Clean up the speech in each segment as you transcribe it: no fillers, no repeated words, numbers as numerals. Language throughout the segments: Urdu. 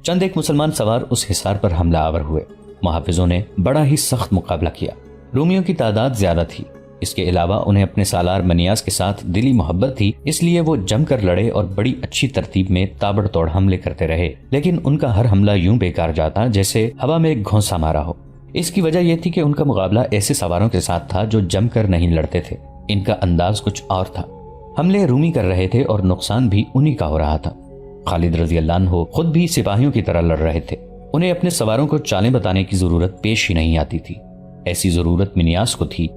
چند ایک مسلمان سوار اس حصار پر حملہ آور ہوئے۔ محافظوں نے بڑا ہی سخت مقابلہ کیا۔ رومیوں کی تعداد زیادہ تھی، اس کے علاوہ انہیں اپنے سالار منیاس کے ساتھ دلی محبت تھی، اس لیے وہ جم کر لڑے اور بڑی اچھی ترتیب میں تابڑ توڑ حملے کرتے رہے، لیکن ان کا ہر حملہ یوں بیکار جاتا جیسے ہوا میں ایک گھونسا مارا ہو۔ اس کی وجہ یہ تھی کہ ان کا مقابلہ ایسے سواروں کے ساتھ تھا جو جم کر نہیں لڑتے تھے، ان کا انداز کچھ اور تھا۔ حملے رومی کر رہے تھے اور نقصان بھی انہی کا ہو رہا تھا۔ خالد رضی اللہ عنہ خود بھی سپاہیوں کی طرح لڑ رہے تھے، انہیں اپنے سواروں کو چالیں بتانے کی ضرورت پیش ہی نہیں آتی تھی۔ ایسی ضرورت منیاس کو تھی۔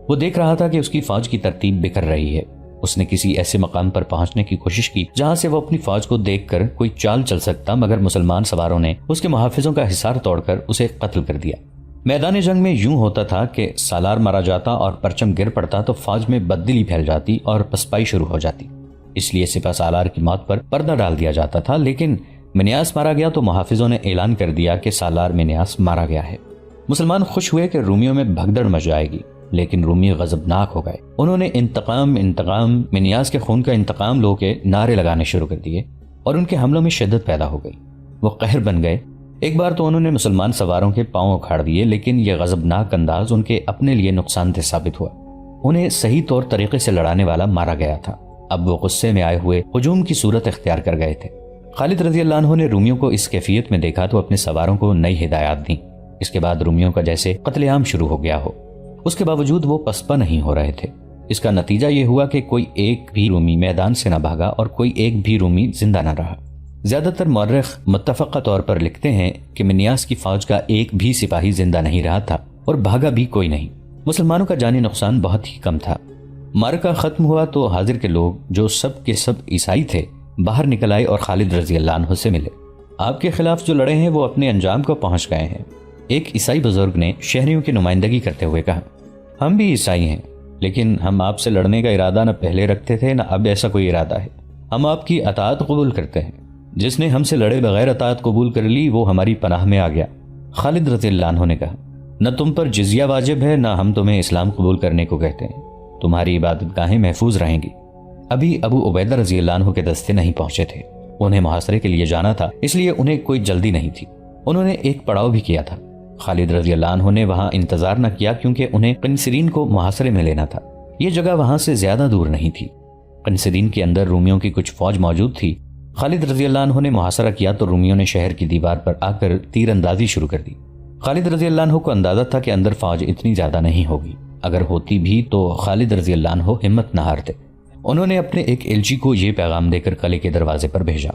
وہ دیکھ رہا تھا کہ اس کی فوج کی ترتیب بکھر رہی ہے۔ اس نے کسی ایسے مقام پر پہنچنے کی کوشش کی جہاں سے وہ اپنی فوج کو دیکھ کر کوئی چال چل سکتا، مگر مسلمان سواروں نے اس کے محافظوں کا حصار توڑ کر اسے قتل کر دیا۔ میدان جنگ میں یوں ہوتا تھا کہ سالار مارا جاتا اور پرچم گر پڑتا تو فوج میں بددلی پھیل جاتی اور پسپائی شروع ہو جاتی، اس لیے سپہ سالار کی موت پر پردہ ڈال دیا جاتا تھا۔ لیکن منیاس مارا گیا تو محافظوں نے اعلان کر دیا کہ سالار منیاس مارا گیا ہے۔ مسلمان خوش ہوئے کہ رومیوں میں بھگدڑ مچ جائے گی، لیکن رومی غضبناک ہو گئے۔ انہوں نے انتقام انتقام، منیاس کے خون کا انتقام لو کے نعرے لگانے شروع کر دیے اور ان کے حملوں میں شدت پیدا ہو گئی۔ وہ قہر بن گئے۔ ایک بار تو انہوں نے مسلمان سواروں کے پاؤں اکھاڑ دیے، لیکن یہ غضبناک انداز ان کے اپنے لیے نقصان دہ ثابت ہوا۔ انہیں صحیح طور طریقے سے لڑانے والا مارا گیا تھا۔ اب وہ غصے میں آئے ہوئے ہجوم کی صورت اختیار کر گئے تھے۔ خالد رضی اللہ عنہ نے رومیوں کو اس کیفیت میں دیکھا تو اپنے سواروں کو نئی ہدایات دیں۔ اس کے بعد رومیوں کا جیسے قتل عام شروع ہو گیا ہو، اس کے باوجود وہ پسپا نہیں ہو رہے تھے۔ اس کا نتیجہ یہ ہوا کہ کوئی ایک بھی رومی میدان سے نہ بھاگا اور کوئی ایک بھی رومی زندہ نہ رہا۔ زیادہ تر مورخ متفقہ طور پر لکھتے ہیں کہ منیاس کی فوج کا ایک بھی سپاہی زندہ نہیں رہا تھا اور بھاگا بھی کوئی نہیں۔ مسلمانوں کا جانی نقصان بہت ہی کم تھا۔ معرکہ ختم ہوا تو حاضر کے لوگ جو سب کے سب عیسائی تھے باہر نکل آئے اور خالد رضی اللہ عنہ سے ملے۔ آپ کے خلاف جو لڑے ہیں وہ اپنے انجام کو پہنچ گئے ہیں۔ ایک عیسائی بزرگ نے شہریوں کی نمائندگی کرتے ہوئے کہا، ہم بھی عیسائی ہیں، لیکن ہم آپ سے لڑنے کا ارادہ نہ پہلے رکھتے تھے نہ اب ایسا کوئی ارادہ ہے۔ ہم آپ کی اطاعت قبول کرتے ہیں۔ جس نے ہم سے لڑے بغیر اطاعت قبول کر لی وہ ہماری پناہ میں آ گیا۔ خالد رضی اللہ عنہ نے کہا، نہ تم پر جزیہ واجب ہے نہ ہم تمہیں اسلام قبول کرنے کو کہتے ہیں، تمہاری عبادت گاہیں محفوظ رہیں گی۔ ابھی ابو عبیدہ رضی اللہ عنہ کے دستے نہیں پہنچے تھے، انہیں محاصرے کے لیے جانا تھا، اس لیے انہیں کوئی جلدی نہیں تھی۔ انہوں نے ایک پڑاؤ بھی کیا تھا۔ خالد رضی اللہ عنہ نے وہاں انتظار نہ کیا کیونکہ انہیں قنسرین کو محاصرے میں لینا تھا۔ یہ جگہ وہاں سے زیادہ دور نہیں تھی۔ قنسرین کے اندر رومیوں کی کچھ فوج موجود تھی۔ خالد رضی اللہ عنہ نے محاصرہ کیا تو رومیوں نے شہر کی دیوار پر آ کر تیر اندازی شروع کر دی۔ خالد رضی اللہ عنہ کو اندازہ تھا کہ اندر فوج اتنی زیادہ نہیں ہوگی، اگر ہوتی بھی تو خالد رضی اللہ عنہ ہمت نہ ہارتے۔ انہوں نے اپنے ایک ایلچی کو یہ پیغام دے کر قلعے کے دروازے پر بھیجا،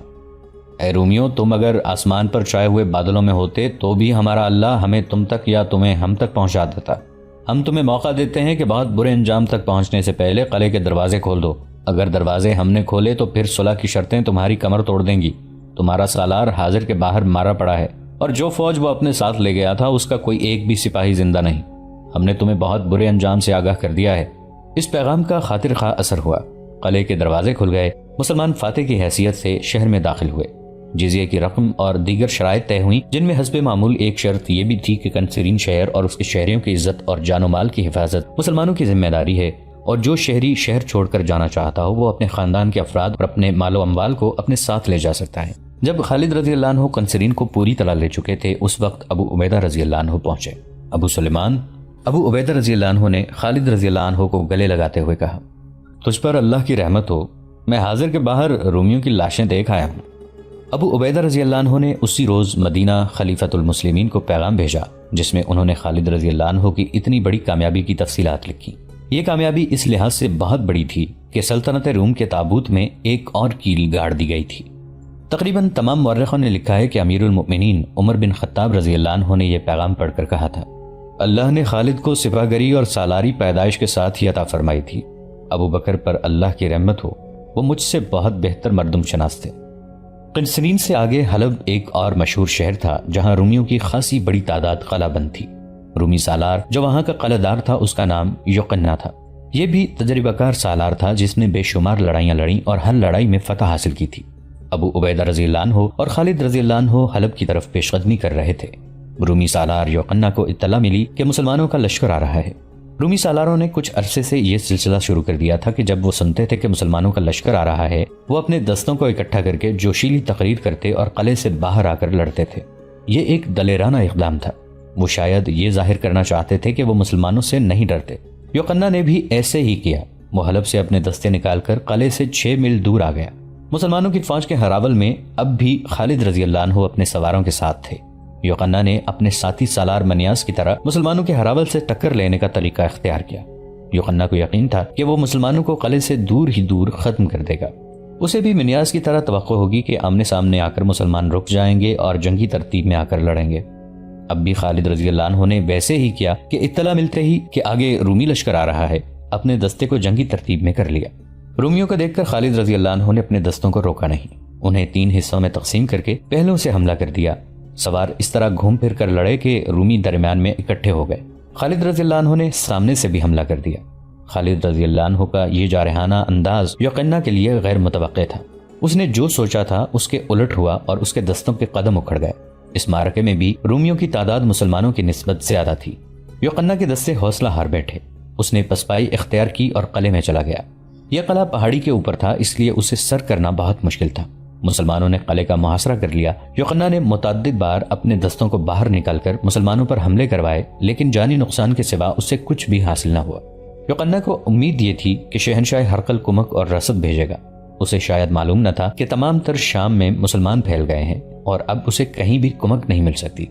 اے رومیوں، تم اگر آسمان پر چھائے ہوئے بادلوں میں ہوتے تو بھی ہمارا اللہ ہمیں تم تک یا تمہیں ہم تک پہنچا دیتا۔ ہم تمہیں موقع دیتے ہیں کہ بہت برے انجام تک پہنچنے سے پہلے قلعے کے دروازے کھول دو۔ اگر دروازے ہم نے کھولے تو پھر صلح کی شرطیں تمہاری کمر توڑ دیں گی۔ تمہارا سالار حاضر کے باہر مارا پڑا ہے اور جو فوج وہ اپنے ساتھ لے گیا تھا اس کا کوئی ایک بھی سپاہی زندہ نہیں۔ ہم نے تمہیں بہت برے انجام سے آگاہ کر دیا ہے۔ اس پیغام کا خاطر خواہ اثر ہوا۔ قلعے کے دروازے کھل گئے۔ مسلمان فاتح کی حیثیت سے شہر میں داخل ہوئے۔ جزیے کی رقم اور دیگر شرائط طے ہوئیں، جن میں حسب معمول ایک شرط یہ بھی تھی کہ قنسرین شہر اور اس کے شہریوں کی عزت اور جان و مال کی حفاظت مسلمانوں کی ذمہ داری ہے، اور جو شہری شہر چھوڑ کر جانا چاہتا ہو وہ اپنے خاندان کے افراد اور اپنے مال و اموال کو اپنے ساتھ لے جا سکتا ہے۔ جب خالد رضی اللہ عنہ قنسرین کو پوری طرح لے چکے تھے اس وقت ابو عبیدہ رضی اللہ عنہ پہنچے۔ ابو عبیدہ رضی اللہ عنہ نے خالد رضی اللہ عنہ کو گلے لگاتے ہوئے کہا، تجھ پر اللہ کی رحمت ہو، میں حاضر کے باہر رومیوں کی لاشیں دیکھ آیا ہوں۔ ابو عبیدہ رضی اللہ عنہ نے اسی روز مدینہ خلیفۃ المسلمین کو پیغام بھیجا جس میں انہوں نے خالد رضی اللہ عنہ کی اتنی بڑی کامیابی کی تفصیلات لکھی۔ یہ کامیابی اس لحاظ سے بہت بڑی تھی کہ سلطنت روم کے تابوت میں ایک اور کیل گاڑ دی گئی تھی۔ تقریباً تمام مورخوں نے لکھا ہے کہ امیر المؤمنین عمر بن خطاب رضی اللہ عنہ نے یہ پیغام پڑھ کر کہا تھا، اللہ نے خالد کو سپاہ گری اور سالاری پیدائش کے ساتھ ہی عطا فرمائی تھی۔ ابو بکر پر اللہ کی رحمت ہو، وہ مجھ سے بہت بہتر مردم شناس تھے۔ قنسرین سے آگے حلب ایک اور مشہور شہر تھا جہاں رومیوں کی خاصی بڑی تعداد قلعہ بند تھی۔ رومی سالار جو وہاں کا قلعہ دار تھا اس کا نام یوقنا تھا۔ یہ بھی تجربہ کار سالار تھا جس نے بے شمار لڑائیاں لڑیں اور ہر لڑائی میں فتح حاصل کی تھی۔ ابو عبیدہ رضی اللہ عنہ اور خالد رضی اللہ عنہ حلب کی طرف پیش قدمی کر رہے تھے۔ رومی سالار یوقنا کو اطلاع ملی کہ مسلمانوں کا لشکر آ رہا ہے۔ رومی سالاروں نے کچھ عرصے سے یہ سلسلہ شروع کر دیا تھا کہ جب وہ سنتے تھے کہ مسلمانوں کا لشکر آ رہا ہے، وہ اپنے دستوں کو اکٹھا کر کے جوشیلی تقریر کرتے اور قلعے سے باہر آ کر لڑتے تھے۔ یہ ایک دلیرانہ اقدام تھا۔ وہ شاید یہ ظاہر کرنا چاہتے تھے کہ وہ مسلمانوں سے نہیں ڈرتے۔ یوحنا نے بھی ایسے ہی کیا۔ وہ حلب سے اپنے دستے نکال کر قلعے سے 6 میل دور آ گیا۔ مسلمانوں کی فوج کے ہراول میں اب بھی خالد رضی اللہ عنہ اپنے سواروں کے ساتھ تھے۔ یوحنا نے اپنے ساتھی سالار منیاس کی طرح مسلمانوں کے ہراول سے ٹکر لینے کا طریقہ اختیار کیا۔ یوحنا کو یقین تھا کہ وہ مسلمانوں کو قلعے سے دور ہی دور ختم کر دے گا۔ اسے بھی منیاس کی طرح توقع ہوگی کہ آمنے سامنے آ کر مسلمان رک جائیں گے اور جنگی ترتیب میں آ کر لڑیں گے۔ اب بھی خالد رضی اللہ عنہ نے ویسے ہی کیا کہ اطلاع ملتے ہی کہ آگے رومی لشکر آ رہا ہے، اپنے دستے کو جنگی ترتیب میں کر لیا۔ رومیوں کو دیکھ کر خالد رضی اللہ عنہ نے اپنے دستوں کو روکا نہیں، انہیں 3 حصوں میں تقسیم کر کے پہلوں سے حملہ کر دیا۔ سوار اس طرح گھوم پھر کر لڑے کہ رومی درمیان میں اکٹھے ہو گئے۔ خالد رضی اللہ عنہ نے سامنے سے بھی حملہ کر دیا۔ خالد رضی اللہ عنہ کا یہ جارحانہ انداز یوحنا کے لیے غیر متوقع تھا۔ اس نے جو سوچا تھا اس کے الٹ ہوا اور اس کے دستوں کے قدم اکھڑ گئے۔ اس معرکے میں بھی رومیوں کی تعداد مسلمانوں کی نسبت زیادہ تھی۔ یوحنا کے دستے حوصلہ ہار بیٹھے۔ اس نے پسپائی اختیار کی اور قلعے میں چلا گیا۔ یہ قلعہ پہاڑی کے اوپر تھا، اس لیے اسے سر کرنا بہت مشکل تھا۔ مسلمانوں نے قلعے کا محاصرہ کر لیا۔ یوحنا نے متعدد بار اپنے دستوں کو باہر نکال کر مسلمانوں پر حملے کروائے، لیکن جانی نقصان کے سوا اسے کچھ بھی حاصل نہ ہوا۔ یوحنا کو امید یہ تھی کہ شہنشاہ ہرقل کمک اور رسد بھیجے گا۔ اسے شاید معلوم نہ تھا کہ تمام تر شام میں مسلمان پھیل گئے ہیں اور اب اسے کہیں بھی کمک نہیں مل سکتی۔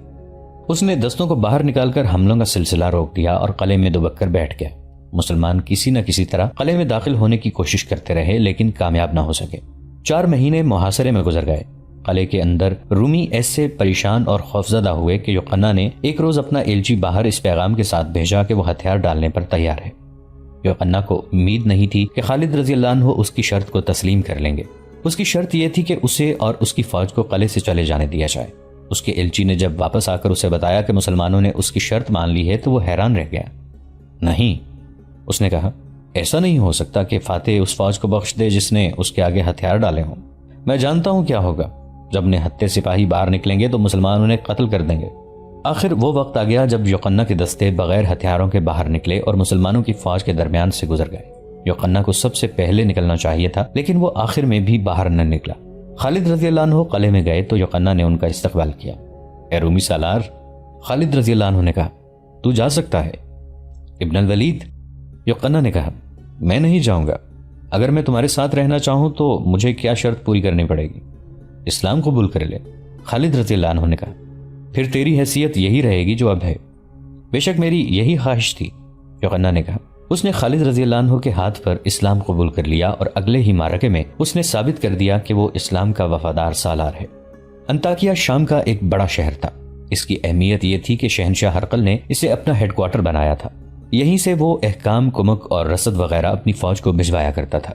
اس نے دستوں کو باہر نکال کر حملوں کا سلسلہ روک دیا اور قلعے میں دبک کر بیٹھ گیا۔ مسلمان کسی نہ کسی طرح قلعے میں داخل ہونے کی کوشش کرتے رہے، لیکن کامیاب نہ ہو سکے۔ 4 مہینے محاصرے میں گزر گئے۔ قلعے کے اندر رومی ایسے پریشان اور خوفزدہ ہوئے کہ یوحنا نے ایک روز اپنا ایلچی باہر اس پیغام کے ساتھ بھیجا کہ وہ ہتھیار ڈالنے پر تیار ہے۔ یوحنا کو امید نہیں تھی کہ خالد رضی اللہ عنہ اس کی شرط کو تسلیم کر لیں گے۔ اس کی شرط یہ تھی کہ اسے اور اس کی فوج کو قلعے سے چلے جانے دیا جائے۔ اس کے ایلچی نے جب واپس آ کر اسے بتایا کہ مسلمانوں نے اس کی شرط مان لی ہے تو وہ حیران رہ گیا۔ نہیں، اس نے کہا، ایسا نہیں ہو سکتا کہ فاتح اس فوج کو بخش دے جس نے اس کے آگے ہتھیار ڈالے ہوں۔ میں جانتا ہوں کیا ہوگا۔ جب نہتے سپاہی باہر نکلیں گے تو مسلمان انہیں قتل کر دیں گے۔ آخر وہ وقت آ گیا جب یوحنا کے دستے بغیر ہتھیاروں کے باہر نکلے اور مسلمانوں کی فوج کے درمیان سے گزر گئے۔ یوحنا کو سب سے پہلے نکلنا چاہیے تھا، لیکن وہ آخر میں بھی باہر نہ نکلا۔ خالد رضی اللہ عنہ قلعے میں گئے تو یوحنا نے ان کا استقبال کیا۔ اے رومی سالار، خالد رضی اللہ عنہ نے کہا، تو جا سکتا ہے۔ ابن الولید، یوحنا نے کہا، میں نہیں جاؤں گا۔ اگر میں تمہارے ساتھ رہنا چاہوں تو مجھے کیا شرط پوری کرنی پڑے گی؟ اسلام قبول کر لے۔ خالد رضی اللہ عنہ نے کہا، پھر تیری حیثیت یہی رہے گی جو اب ہے۔ بے شک میری یہی خواہش تھی، یوحنا نے کہا۔ اس نے خالد رضی اللہ عنہ کے ہاتھ پر اسلام قبول کر لیا اور اگلے ہی معرکے میں اس نے ثابت کر دیا کہ وہ اسلام کا وفادار سالار ہے۔ انطاکیہ شام کا ایک بڑا شہر تھا۔ اس کی اہمیت یہ تھی کہ شہنشاہ ہرقل نے اسے اپنا ہیڈ کوارٹر بنایا تھا۔ یہیں سے وہ احکام، کمک اور رسد وغیرہ اپنی فوج کو بھجوایا کرتا تھا۔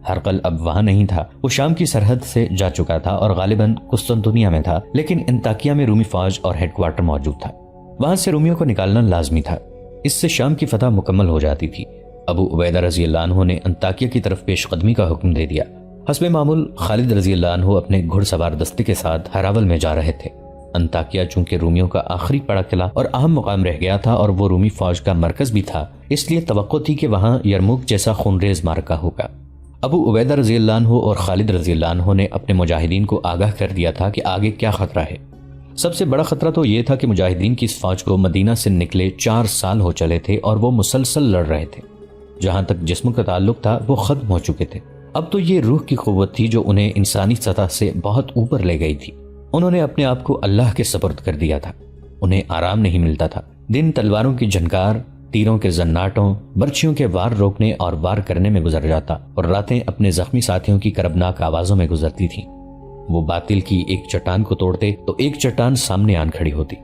ہرقل اب وہاں نہیں تھا، وہ شام کی سرحد سے جا چکا تھا اور غالباً قسطنطنیہ میں تھا، لیکن انطاکیہ میں رومی فوج اور ہیڈ کوارٹر موجود تھا۔ وہاں سے رومیوں کو نکالنا لازمی تھا، اس سے شام کی فتح مکمل ہو جاتی تھی۔ ابو عبیدہ رضی اللہ عنہ نے انطاکیہ کی طرف پیش قدمی کا حکم دے دیا۔ حسب معمول خالد رضی اللہ عنہ اپنے گھڑ سوار دستے کے ساتھ ہراول میں جا رہے تھے۔ انطاکیہ چونکہ رومیوں کا آخری بڑا قلعہ اور اہم مقام رہ گیا تھا اور وہ رومی فوج کا مرکز بھی تھا، اس لیے توقع تھی کہ وہاں یرموک جیسا خونریز معرکہ ہوگا۔ ابو عبیدہ رضی اللہ عنہ اور خالد رضی اللہ عنہ نے اپنے مجاہدین کو آگاہ کر دیا تھا کہ آگے کیا خطرہ ہے۔ سب سے بڑا خطرہ تو یہ تھا کہ مجاہدین کی اس فوج کو مدینہ سے نکلے 4 سال ہو چلے تھے اور وہ مسلسل لڑ رہے تھے۔ جہاں تک جسم کا تعلق تھا وہ ختم ہو چکے تھے۔ اب تو یہ روح کی قوت تھی جو انہیں انسانی سطح سے بہت اوپر لے گئی تھی۔ انہوں نے اپنے آپ کو اللہ کے سپرد کر دیا تھا۔ انہیں آرام نہیں ملتا تھا۔ دن تلواروں کی جھنکار، تیروں کے زناٹوں، برچھیوں کے وار روکنے اور وار کرنے میں گزر جاتا اور راتیں اپنے زخمی ساتھیوں کی کربناک آوازوں میں گزرتی تھیں۔ وہ باطل کی ایک چٹان کو توڑتے تو ایک چٹان سامنے آن کھڑی ہوتی۔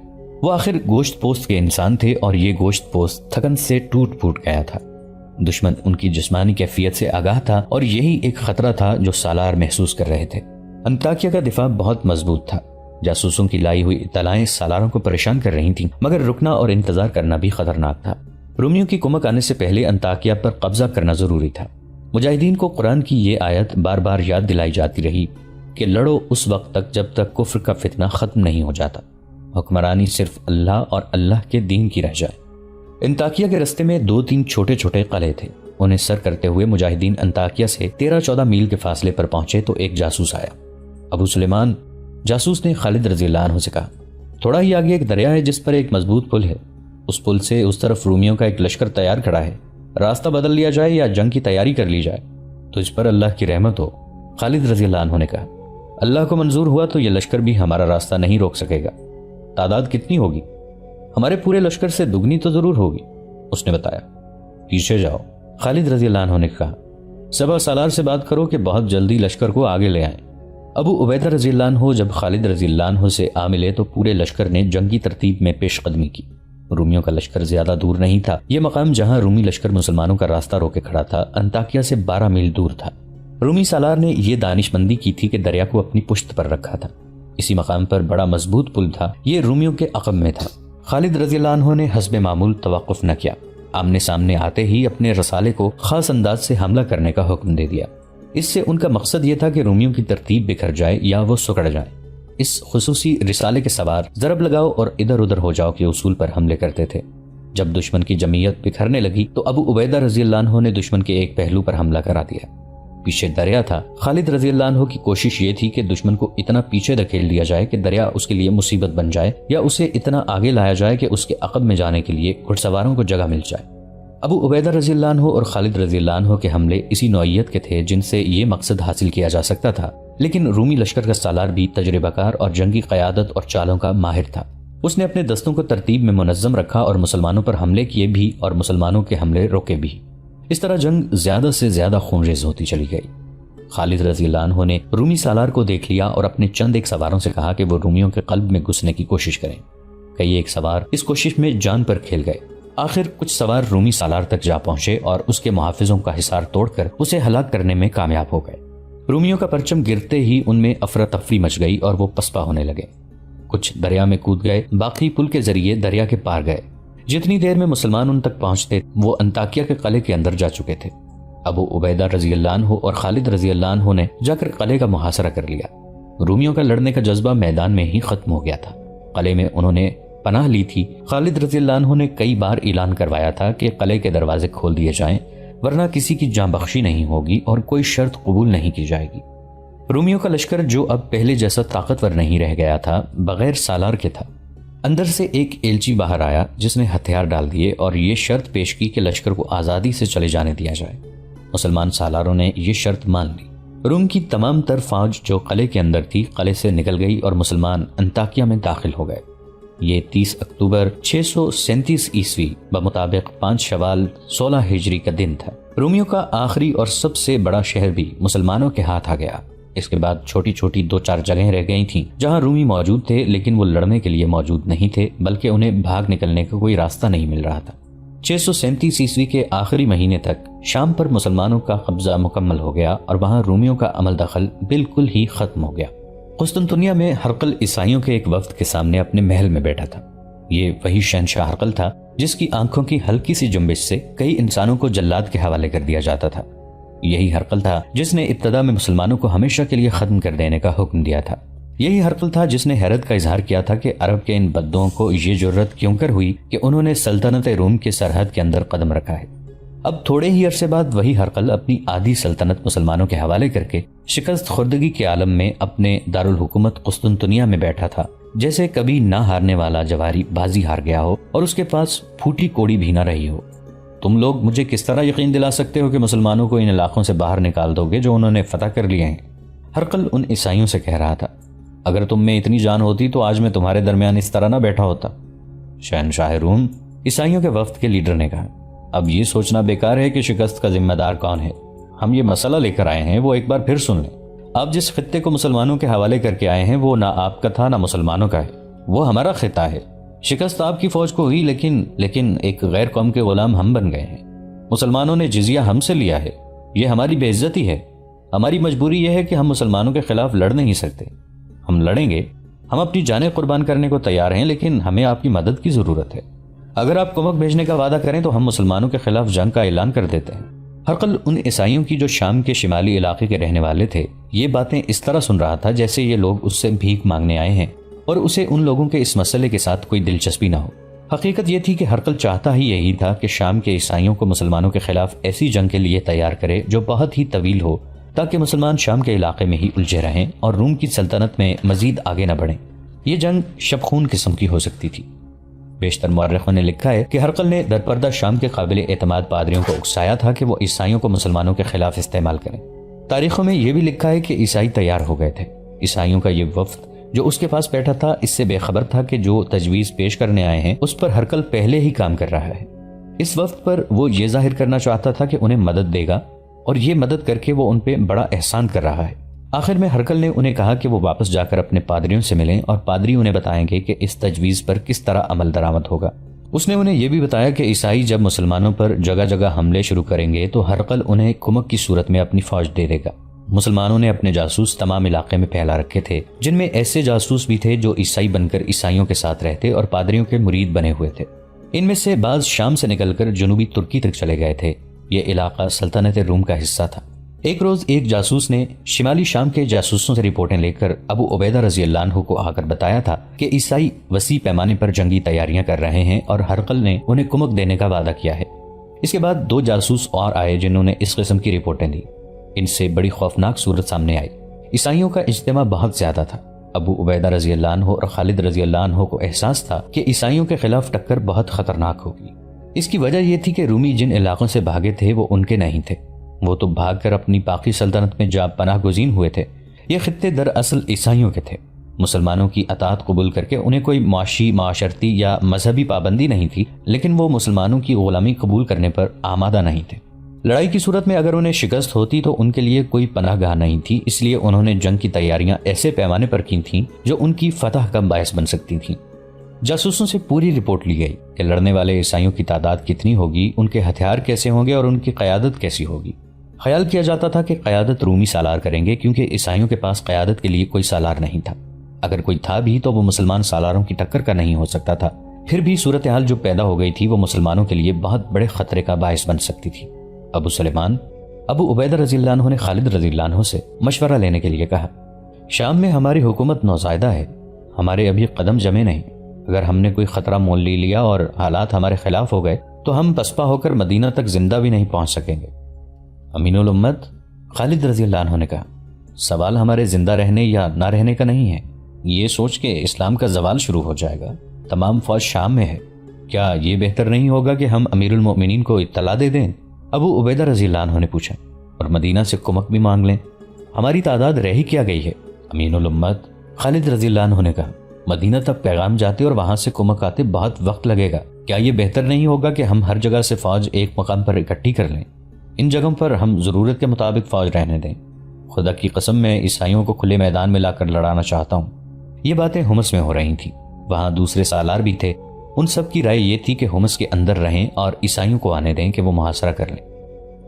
وہ آخر گوشت پوست کے انسان تھے اور یہ گوشت پوست تھکن سے ٹوٹ پھوٹ گیا تھا۔ دشمن ان کی جسمانی کیفیت سے آگاہ تھا اور یہی ایک خطرہ تھا جو سالار محسوس کر رہے تھے۔ انطاکیہ کا دفاع بہت مضبوط تھا۔ جاسوسوں کی لائی ہوئی اطلاعیں سالاروں کو پریشان کر رہی تھیں، مگر رکنا اور انتظار کرنا بھی خطرناک تھا۔ رومیوں کی کمک آنے سے پہلے انطاکیہ پر قبضہ کرنا ضروری تھا۔ مجاہدین کو قرآن کی یہ آیت بار بار یاد دلائی جاتی رہی کہ لڑو اس وقت تک جب تک کفر کا فتنہ ختم نہیں ہو جاتا، حکمرانی صرف اللہ اور اللہ کے دین کی رہ جائے۔ انطاکیہ کے رستے میں 2-3 چھوٹے چھوٹے قلعے تھے۔ انہیں سر کرتے ہوئے مجاہدین انطاکیہ سے 13-14 میل کے فاصلے پر پہنچے تو ایک جاسوس آیا۔ ابو سلیمان، جاسوس نے خالد رضی اللہ عنہ سے کہا، تھوڑا ہی آگے ایک دریا ہے جس پر ایک مضبوط پل ہے، اس پل سے اس طرف رومیوں کا ایک لشکر تیار کھڑا ہے، راستہ بدل لیا جائے یا جنگ کی تیاری کر لی جائے تو اس پر اللہ کی رحمت ہو۔ خالد رضی اللہ عنہ نے کہا، اللہ کو منظور ہوا تو یہ لشکر بھی ہمارا راستہ نہیں روک سکے گا۔ تعداد کتنی ہوگی؟ ہمارے پورے لشکر سے دگنی تو ضرور ہوگی، اس نے بتایا۔ پیچھے جاؤ، خالد رضی اللہ عنہ نے کہا، سبا سالار سے بات کرو کہ بہت جلدی لشکر کو آگے لے آئیں۔ ابو عبیدہ رضی اللہ عنہ جب خالد رضی اللہ عنہ سے آ ملے تو پورے لشکر نے جنگی ترتیب میں پیش قدمی کی۔ رومیوں کا لشکر زیادہ دور نہیں تھا۔ یہ مقام جہاں رومی لشکر مسلمانوں کا راستہ روکے کھڑا تھا انطاکیہ سے 12 میل دور تھا۔ رومی سالار نے یہ دانش مندی کی تھی کہ دریا کو اپنی پشت پر رکھا تھا۔ اسی مقام پر بڑا مضبوط پل تھا، یہ رومیوں کے عقب میں تھا۔ خالد رضی اللہ عنہ نے حسب معمول توقف نہ کیا، آمنے سامنے آتے ہی اپنے رسالے کو خاص انداز سے حملہ کرنے کا حکم دے دیا۔ اس سے ان کا مقصد یہ تھا کہ رومیوں کی ترتیب بکھر جائے یا وہ سکڑ جائیں۔ اس خصوصی رسالے کے سوار ضرب لگاؤ اور ادھر ادھر ہو جاؤ کے اصول پر حملے کرتے تھے۔ جب دشمن کی جمعیت بکھرنے لگی تو ابو عبیدہ رضی اللہ عنہ نے دشمن کے ایک پہلو پر حملہ کرا دیا۔ پیچھے دریا تھا۔ خالد رضی اللہ عنہ کی کوشش یہ تھی کہ دشمن کو اتنا پیچھے دھکیل دیا جائے کہ دریا اس کے لیے مصیبت بن جائے یا اسے اتنا آگے لایا جائے کہ اس کے عقب میں جانے کے لیے گھڑ سواروں کو جگہ مل جائے۔ ابو عبیدہ رضی اللہ عنہ اور خالد رضی اللہ عنہ کے حملے اسی نوعیت کے تھے جن سے یہ مقصد حاصل کیا جا سکتا تھا، لیکن رومی لشکر کا سالار بھی تجربہ کار اور جنگی قیادت اور چالوں کا ماہر تھا۔ اس نے اپنے دستوں کو ترتیب میں منظم رکھا اور مسلمانوں پر حملے کیے بھی اور مسلمانوں کے حملے روکے بھی۔ اس طرح جنگ زیادہ سے زیادہ خونریز ہوتی چلی گئی۔ خالد رضی اللہ عنہ نے رومی سالار کو دیکھ لیا اور اپنے چند ایک سواروں سے کہا کہ وہ رومیوں کے قلب میں گھسنے کی کوشش کریں۔ کئی ایک سوار اس کوشش میں جان پر کھیل گئے۔ آخر کچھ سوار رومی سالار تک جا پہنچے اور اس کے محافظوں کا حصار توڑ کر اسے ہلاک کرنے میں کامیاب ہو گئے۔ رومیوں کا پرچم گرتے ہی ان میں افراتفری مچ گئی اور وہ پسپا ہونے لگے۔ کچھ دریا میں کود گئے، باقی پل کے ذریعے دریا کے پار گئے۔ جتنی دیر میں مسلمان ان تک پہنچتے وہ انطاکیہ کے قلعے کے اندر جا چکے تھے۔ ابو عبیدہ رضی اللہ عنہ اور خالد رضی اللہ عنہ نے جا کر قلعے کا محاصرہ کر لیا۔ رومیوں کا لڑنے کا جذبہ میدان میں ہی ختم ہو گیا تھا۔ قلعے میں انہوں نے پناہ لی تھی۔ خالد رضی اللہ عنہ نے کئی بار اعلان کروایا تھا کہ قلعے کے دروازے کھول دیے جائیں ورنہ کسی کی جاں بخشی نہیں ہوگی اور کوئی شرط قبول نہیں کی جائے گی۔ رومیوں کا لشکر جو اب پہلے جیسا طاقتور نہیں رہ گیا تھا، بغیر سالار کے تھا۔ اندر سے ایک ایلچی باہر آیا جس نے ہتھیار ڈال دیے اور یہ شرط پیش کی کہ لشکر کو آزادی سے چلے جانے دیا جائے۔ مسلمان سالاروں نے یہ شرط مان لی۔ روم کی تمام تر فوج جو قلعے کے اندر تھی قلعے سے نکل گئی اور مسلمان انطاکیہ میں داخل ہو گئے۔ یہ 30 اکتوبر 637 عیسوی بمطابق 5 شوال 16 ہجری کا دن تھا۔ رومیوں کا آخری اور سب سے بڑا شہر بھی مسلمانوں کے ہاتھ آ گیا۔ اس کے بعد چھوٹی چھوٹی 2-4 جگہیں رہ گئی تھیں جہاں رومی موجود تھے، لیکن وہ لڑنے کے لیے موجود نہیں تھے بلکہ انہیں بھاگ نکلنے کا کوئی راستہ نہیں مل رہا تھا۔ 637 عیسوی کے آخری مہینے تک شام پر مسلمانوں کا قبضہ مکمل ہو گیا اور وہاں رومیوں کا عمل دخل بالکل ہی ختم ہو گیا۔ قسطنطنیہ میں ہرقل عیسائیوں کے ایک وفد کے سامنے اپنے محل میں بیٹھا تھا۔ یہ وہی شہنشاہ ہرقل تھا جس کی آنکھوں کی ہلکی سی جنبش سے کئی انسانوں کو جلاد کے حوالے کر دیا جاتا تھا۔ یہی ہرقل تھا جس نے ابتدا میں مسلمانوں کو ہمیشہ کے لیے ختم کر دینے کا حکم دیا تھا۔ یہی ہرقل تھا جس نے حیرت کا اظہار کیا تھا کہ عرب کے ان بدوؤں کو یہ جرت کیوں کر ہوئی کہ انہوں نے سلطنت روم کے سرحد کے اندر قدم رکھا ہے۔ اب تھوڑے ہی عرصے بعد وہی ہرقل اپنی آدھی سلطنت مسلمانوں کے حوالے کر کے شکست خوردگی کے عالم میں اپنے دارالحکومت قسطنطنیہ میں بیٹھا تھا، جیسے کبھی نہ ہارنے والا جواری بازی ہار گیا ہو اور اس کے پاس پھوٹی کوڑی بھی نہ رہی ہو۔ تم لوگ مجھے کس طرح یقین دلا سکتے ہو کہ مسلمانوں کو ان علاقوں سے باہر نکال دو گے جو انہوں نے فتح کر لیے ہیں؟ ہرقل ان عیسائیوں سے کہہ رہا تھا، اگر تم میں اتنی جان ہوتی تو آج میں تمہارے درمیان اس طرح نہ بیٹھا ہوتا۔ شہنشاہ روم، عیسائیوں کے وفد کے لیڈر نے کہا، اب یہ سوچنا بیکار ہے کہ شکست کا ذمہ دار کون ہے۔ ہم یہ مسئلہ لے کر آئے ہیں وہ ایک بار پھر سن لیں۔ آپ جس خطے کو مسلمانوں کے حوالے کر کے آئے ہیں وہ نہ آپ کا تھا نہ مسلمانوں کا ہے، وہ ہمارا خطہ ہے۔ شکست آپ کی فوج کو ہوئی لیکن ایک غیر قوم کے غلام ہم بن گئے ہیں۔ مسلمانوں نے جزیہ ہم سے لیا ہے، یہ ہماری بے عزتی ہے۔ ہماری مجبوری یہ ہے کہ ہم مسلمانوں کے خلاف لڑ نہیں سکتے۔ ہم لڑیں گے، ہم اپنی جانیں قربان کرنے کو تیار ہیں، لیکن ہمیں آپ کی مدد کی ضرورت ہے۔ اگر آپ کمک بھیجنے کا وعدہ کریں تو ہم مسلمانوں کے خلاف جنگ کا اعلان کر دیتے ہیں۔ ہرقل ان عیسائیوں کی جو شام کے شمالی علاقے کے رہنے والے تھے یہ باتیں اس طرح سن رہا تھا جیسے یہ لوگ اس سے بھیک مانگنے آئے ہیں اور اسے ان لوگوں کے اس مسئلے کے ساتھ کوئی دلچسپی نہ ہو۔ حقیقت یہ تھی کہ ہرقل چاہتا ہی یہی تھا کہ شام کے عیسائیوں کو مسلمانوں کے خلاف ایسی جنگ کے لیے تیار کرے جو بہت ہی طویل ہو، تاکہ مسلمان شام کے علاقے میں ہی الجھے رہیں اور روم کی سلطنت میں مزید آگے نہ بڑھیں۔ یہ جنگ شب خون قسم کی ہو سکتی تھی۔ بیشتر مورخوں نے لکھا ہے کہ ہرقل نے درپردہ شام کے قابل اعتماد پادریوں کو اکسایا تھا کہ وہ عیسائیوں کو مسلمانوں کے خلاف استعمال کریں۔ تاریخوں میں یہ بھی لکھا ہے کہ عیسائی تیار ہو گئے تھے۔ عیسائیوں کا یہ وفد جو اس کے پاس بیٹھا تھا اس سے بے خبر تھا کہ جو تجویز پیش کرنے آئے ہیں اس پر ہرقل پہلے ہی کام کر رہا ہے۔ اس وفد پر وہ یہ ظاہر کرنا چاہتا تھا کہ انہیں مدد دے گا، اور یہ مدد کر کے وہ ان پہ بڑا احسان کر رہا ہے۔ آخر میں ہرقل نے انہیں کہا کہ وہ واپس جا کر اپنے پادریوں سے ملیں اور پادری انہیں بتائیں گے کہ اس تجویز پر کس طرح عمل درآمد ہوگا۔ اس نے انہیں یہ بھی بتایا کہ عیسائی جب مسلمانوں پر جگہ جگہ حملے شروع کریں گے تو ہرقل انہیں کمک کی صورت میں اپنی فوج دے دے گا۔ مسلمانوں نے اپنے جاسوس تمام علاقے میں پھیلا رکھے تھے، جن میں ایسے جاسوس بھی تھے جو عیسائی بن کر عیسائیوں کے ساتھ رہتے اور پادریوں کے مرید بنے ہوئے تھے۔ ان میں سے بعض شام سے نکل کر جنوبی ترکی تک چلے گئے تھے۔ یہ علاقہ سلطنت روم کا حصہ تھا۔ ایک روز ایک جاسوس نے شمالی شام کے جاسوسوں سے رپورٹیں لے کر ابو عبیدہ رضی اللہ عنہ کو آ کر بتایا تھا کہ عیسائی وسیع پیمانے پر جنگی تیاریاں کر رہے ہیں اور ہرقل نے انہیں کمک دینے کا وعدہ کیا ہے۔ اس کے بعد 2 جاسوس اور آئے جنہوں نے اس قسم کی رپورٹیں دی۔ ان سے بڑی خوفناک صورت سامنے آئی۔ عیسائیوں کا اجتماع بہت زیادہ تھا۔ ابو عبیدہ رضی اللہ عنہ اور خالد رضی اللہ عنہ کو احساس تھا کہ عیسائیوں کے خلاف ٹکر بہت خطرناک ہوگی۔ اس کی وجہ یہ تھی کہ رومی جن علاقوں سے بھاگے تھے وہ ان کے نہیں تھے، وہ تو بھاگ کر اپنی باقی سلطنت میں جا پناہ گزین ہوئے تھے۔ یہ خطے دراصل عیسائیوں کے تھے۔ مسلمانوں کی اطاعت قبول کر کے انہیں کوئی معاشی، معاشرتی یا مذہبی پابندی نہیں تھی، لیکن وہ مسلمانوں کی غلامی قبول کرنے پر آمادہ نہیں تھے۔ لڑائی کی صورت میں اگر انہیں شکست ہوتی تو ان کے لیے کوئی پناہ گاہ نہیں تھی، اس لیے انہوں نے جنگ کی تیاریاں ایسے پیمانے پر کی تھیں جو ان کی فتح کا باعث بن سکتی تھیں۔ جاسوسوں سے پوری رپورٹ لی گئی کہ لڑنے والے عیسائیوں کی تعداد کتنی ہوگی، ان کے ہتھیار کیسے ہوں گے اور ان کی قیادت کیسی ہوگی۔ خیال کیا جاتا تھا کہ قیادت رومی سالار کریں گے، کیونکہ عیسائیوں کے پاس قیادت کے لیے کوئی سالار نہیں تھا۔ اگر کوئی تھا بھی تو وہ مسلمان سالاروں کی ٹکر کا نہیں ہو سکتا تھا۔ پھر بھی صورتحال جو پیدا ہو گئی تھی وہ مسلمانوں کے لیے بہت بڑے خطرے کا باعث بن سکتی تھی۔ ابو عبیدہ رضی اللہ عنہ نے خالد رضی اللہ عنہ سے مشورہ لینے کے لیے کہا، شام میں ہماری حکومت نوزائیدہ ہے، ہمارے ابھی قدم جمے نہیں۔ اگر ہم نے کوئی خطرہ مول لیا اور حالات ہمارے خلاف ہو گئے تو ہم پسپا ہو کر مدینہ تک زندہ بھی نہیں پہنچ سکیں گے۔ امین الامت خالد رضی اللہ عنہ نے کہا، سوال ہمارے زندہ رہنے یا نہ رہنے کا نہیں ہے، یہ سوچ کے اسلام کا زوال شروع ہو جائے گا، تمام فوج شام میں ہے، کیا یہ بہتر نہیں ہوگا کہ ہم امیر المؤمنین کو اطلاع دے دیں؟ ابو عبیدہ رضی اللہ عنہ نے پوچھا، اور مدینہ سے کمک بھی مانگ لیں، ہماری تعداد رہ ہی کیا گئی ہے؟ امین الامت خالد رضی اللہ عنہ نے کہا، مدینہ تک پیغام جاتے اور وہاں سے کمک آتے بہت وقت لگے گا، کیا یہ بہتر نہیں ہوگا کہ ہم ہر جگہ سے فوج ایک مقام پر اکٹھی کر لیں؟ ان جگہوں پر ہم ضرورت کے مطابق فوج رہنے دیں۔ خدا کی قسم میں عیسائیوں کو کھلے میدان میں لا کر لڑانا چاہتا ہوں۔ یہ باتیں حمص میں ہو رہی تھیں، وہاں دوسرے سالار بھی تھے۔ ان سب کی رائے یہ تھی کہ حمص کے اندر رہیں اور عیسائیوں کو آنے دیں کہ وہ محاصرہ کر لیں۔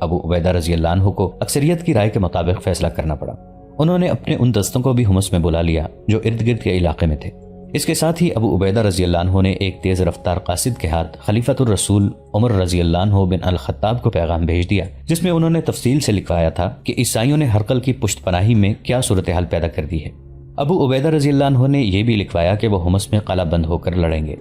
ابو عبیدہ رضی اللہ عنہ کو اکثریت کی رائے کے مطابق فیصلہ کرنا پڑا۔ انہوں نے اپنے ان دستوں کو بھی حمص میں بلا لیا جو ارد گرد کے علاقے میں تھے۔ اس کے ساتھ ہی ابو عبیدہ رضی اللہ عنہ نے ایک تیز رفتار قاصد کے ہاتھ خلیفۃ الرسول عمر رضی اللہ عنہ بن الخطاب کو پیغام بھیج دیا، جس میں انہوں نے تفصیل سے لکھوایا تھا کہ عیسائیوں نے ہرقل کی پشت پناہی میں کیا صورتحال پیدا کر دی ہے۔ ابو عبیدہ رضی اللہ عنہ نے یہ بھی لکھوایا کہ وہ حمص میں قلعہ بند ہو کر لڑیں گے۔